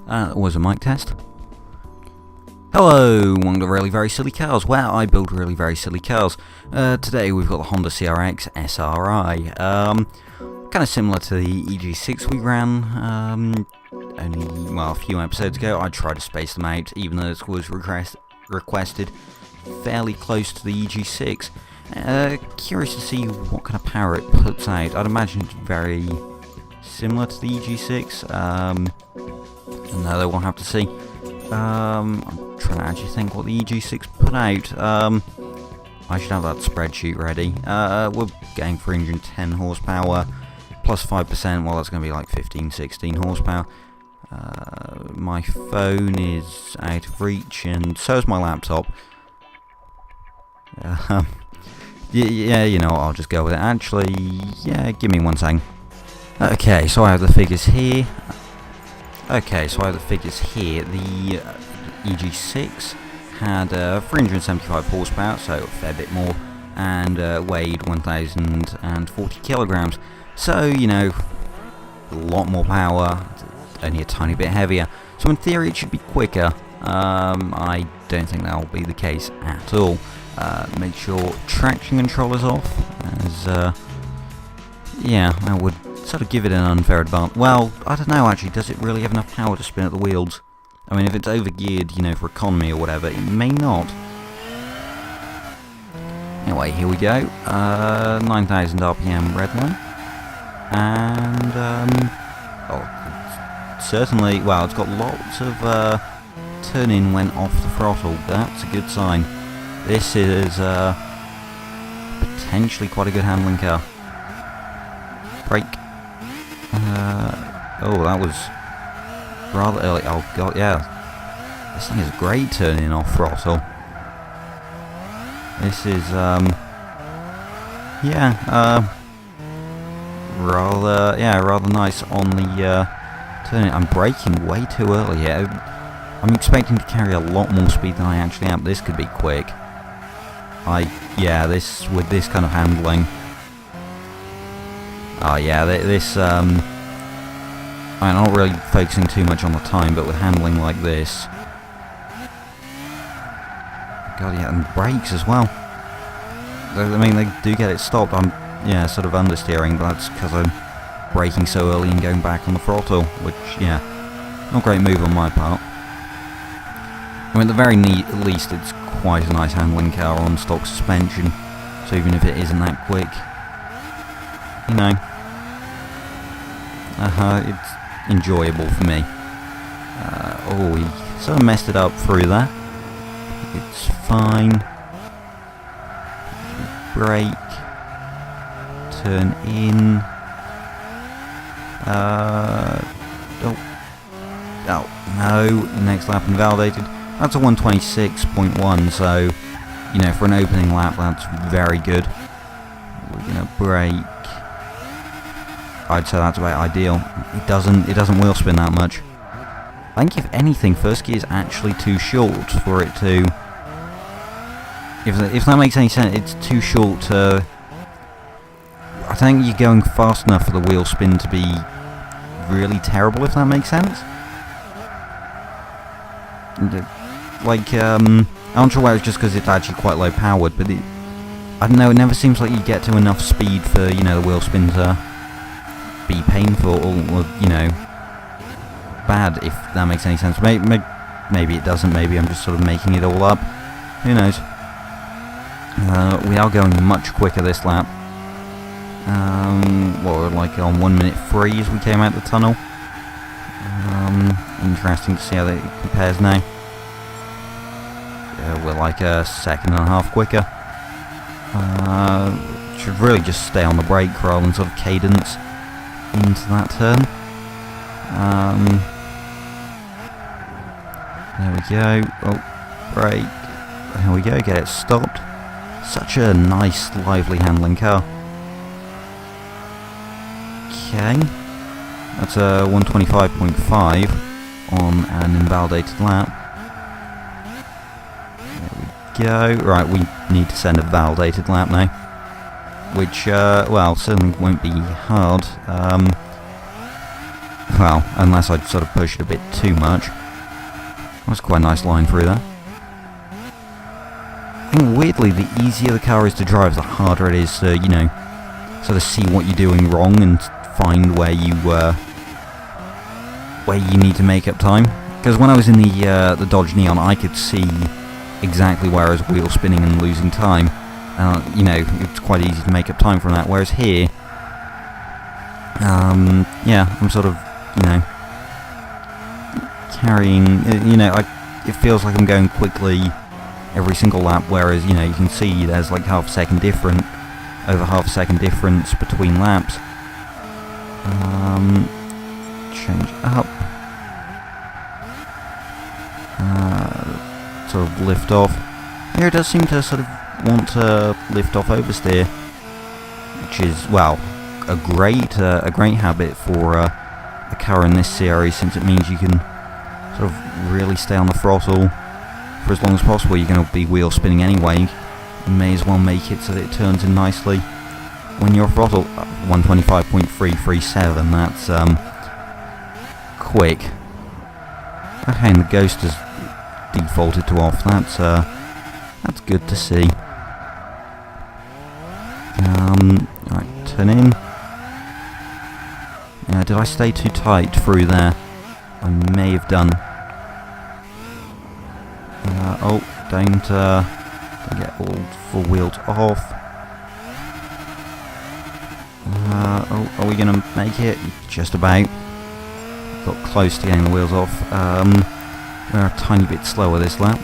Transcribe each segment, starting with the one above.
Was a mic test. Hello, one of the really very silly cars, where I build really very silly cars. Today we've got the Honda CRX SRI. Kind of similar to the EG6 we ran only, well, a few episodes ago. I tried to space them out, even though this was requested fairly close to the EG6. Curious to see what kind of power it puts out. I'd imagine it's very similar to the EG6. Another we'll have to see. I'm trying to actually think what the EG6 put out. I should have that spreadsheet ready. We're getting 310 horsepower plus 5%. Well, that's going to be like 15-16 horsepower. My phone is out of reach, and so is my laptop. Yeah, you know what, I'll just go with it. Actually, yeah, give me one second. Okay, so I have the figures here. The EG6 had 375 horsepower, so a fair bit more, and weighed 1,040 kilograms. So, you know, a lot more power, only a tiny bit heavier. So in theory it should be quicker. I don't think that'll be the case at all. Make sure traction control is off, as yeah, that would sort of give it an unfair advantage. Well, I don't know actually, does it really have enough power to spin at the wheels? I mean, if it's overgeared, you know, for economy or whatever, it may not. Anyway, here we go. 9,000 RPM red one. And, oh, certainly, well, it's got lots of turn-in when off the throttle. That's a good sign. This is potentially quite a good handling car. Brake. Oh, that was rather early. Oh god, yeah. This thing is great turning off throttle. This is, rather nice on the turning. I'm braking way too early here. I'm expecting to carry a lot more speed than I actually am. This could be quick. With this kind of handling. Oh yeah, I'm not really focusing too much on the time, but with handling like this... God, yeah, and brakes as well. I mean, they do get it stopped. I'm, yeah, sort of understeering, but that's because I'm braking so early and going back on the throttle, which, yeah, not a great move on my part. I mean, at the very least, it's quite a nice handling car on stock suspension, so even if it isn't that quick, you know, it's enjoyable for me. Oh, we sort of messed it up through there. It's fine. Brake. Turn in. Oh, no. Next lap invalidated. That's a 126.1, so, you know, for an opening lap, that's very good. We're gonna brake. I'd say that's about ideal. It doesn't wheel spin that much. I think if anything, first gear is actually too short for it to... If that makes any sense, it's too short to... I think you're going fast enough for the wheel spin to be really terrible, if that makes sense. Like, I'm not sure whether it's just because it's actually quite low powered, but I don't know, it never seems like you get to enough speed for, you know, the wheel spin to be painful or you know, bad, if that makes any sense. Maybe it doesn't, maybe I'm just sort of making it all up. Who knows? We are going much quicker this lap. We're like on 1 minute 3 as we came out the tunnel. Interesting to see how that compares now. We're like a second and a half quicker. Should really just stay on the brake rather than sort of cadence into that turn. There we go. Oh, brake. There we go, get it stopped. Such a nice, lively handling car. Okay. That's a 125.5 on an invalidated lap. There we go. Right, we need to send a validated lap now. Which, well, certainly won't be hard. Well, unless I'd sort of push it a bit too much. That was quite a nice line through there. I think weirdly, the easier the car is to drive, the harder it is to, you know, sort of see what you're doing wrong and find where you need to make up time. Because when I was in the Dodge Neon, I could see exactly where I was wheel spinning and losing time. You know, it's quite easy to make up time from that. Whereas here, yeah, I'm sort of, you know, carrying, you know, it feels like I'm going quickly every single lap, whereas, you know, you can see there's like half a second difference between laps. Change up. Sort of lift off. Here it does seem to sort of want to lift off oversteer, which is, well, a great habit for a car in this series, since it means you can sort of really stay on the throttle for as long as possible. You're going to be wheel spinning anyway. You may as well make it so that it turns in nicely when you're throttle. 125.337. That's quick. Okay, and the Ghost has defaulted to off. That's good to see. Right, turn in. Did I stay too tight through there? I may have done. Oh, don't get all four wheels off. Oh, are we gonna make it? Just about. Got close to getting the wheels off. We're a tiny bit slower this lap.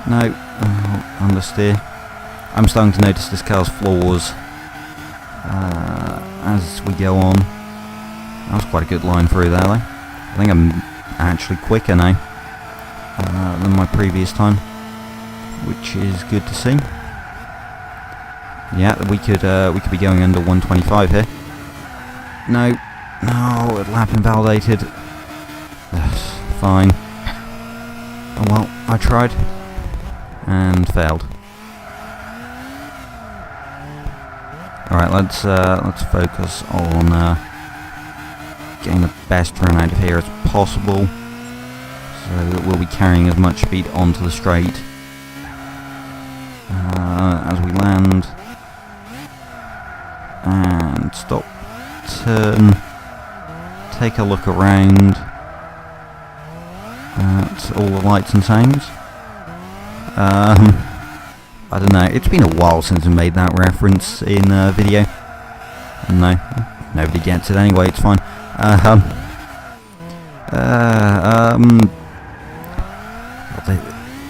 No, understeer. I'm starting to notice this car's flaws as we go on. That was quite a good line through there, though. I think I'm actually quicker now than my previous time, which is good to see. Yeah, we could be going under 125 here. No, lap invalidated. Fine. Oh well, I tried and failed. Alright, let's focus on getting the best run out of here as possible, so that we'll be carrying as much speed onto the straight as we land. And stop, turn, take a look around at all the lights and sounds. I don't know, it's been a while since I made that reference in a video. No, nobody gets it anyway, it's fine.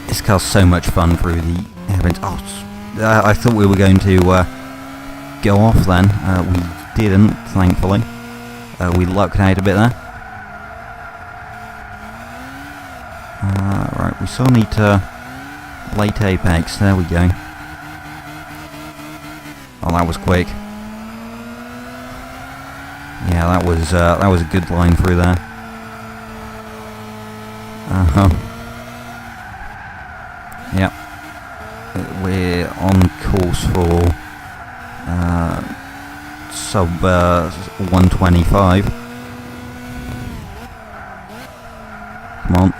This car's so much fun through the event. Oh, I thought we were going to go off then. We didn't, thankfully. We lucked out a bit there. Right, we still need to late apex. There we go. Oh, that was quick. Yeah, that was a good line through there. Yep. We're on course for sub 125. Come on.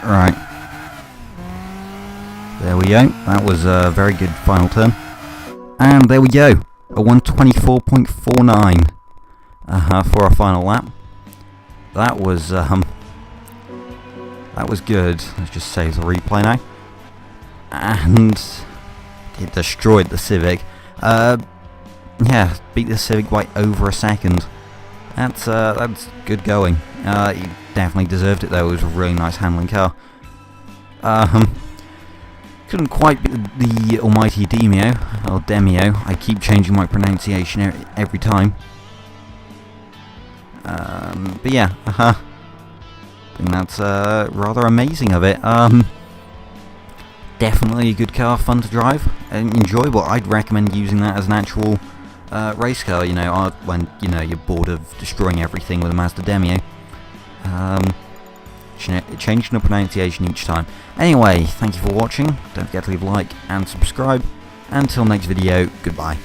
Right. There we go. That was a very good final turn. And there we go. A 124.49 for our final lap. That was good. Let's just save the replay now. And it destroyed the Civic. Yeah, beat the Civic by over a second. That's good going. He definitely deserved it though. It was a really nice handling car. Couldn't quite beat the almighty Demio, or Demio. I keep changing my pronunciation every time. But yeah, I think that's rather amazing of it. Definitely a good car, fun to drive, and enjoyable. I'd recommend using that as an actual race car, you know, when, you know, you're bored of destroying everything with a Mazda Demio. changing the pronunciation each time. Anyway, thank you for watching. Don't forget to leave a like and subscribe. Until next video, goodbye.